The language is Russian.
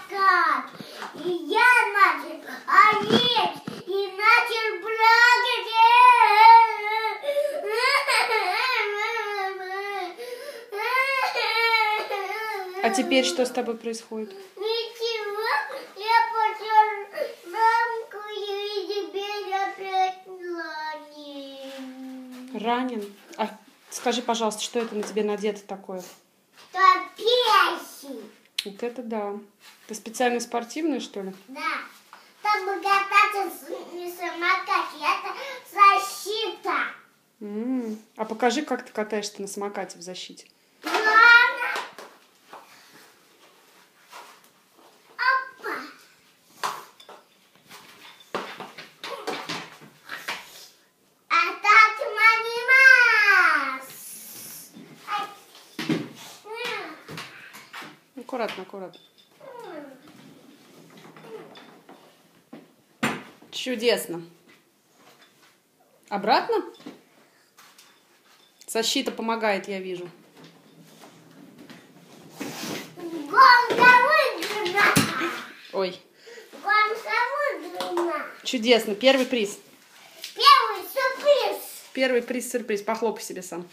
самокат. И я начал орать, и начал плакать. А теперь что с тобой происходит? Ничего, я пошел рамку и теперь опять ранен. Ранен? А скажи, пожалуйста, что это на тебе надето такое? Топейси. Вот это да. Ты специально спортивная, что ли? Да. Чтобы кататься на самокате, это защита. А покажи, как ты катаешься на самокате в защите. Ладно. Опа. А так манимас. Аккуратно, аккуратно. Чудесно. Обратно? Защита помогает, я вижу. Гонка выиграна. Ой. Гонка выиграна. Чудесно. Первый приз. Первый сюрприз. Первый приз-сюрприз. Похлопай себе сам.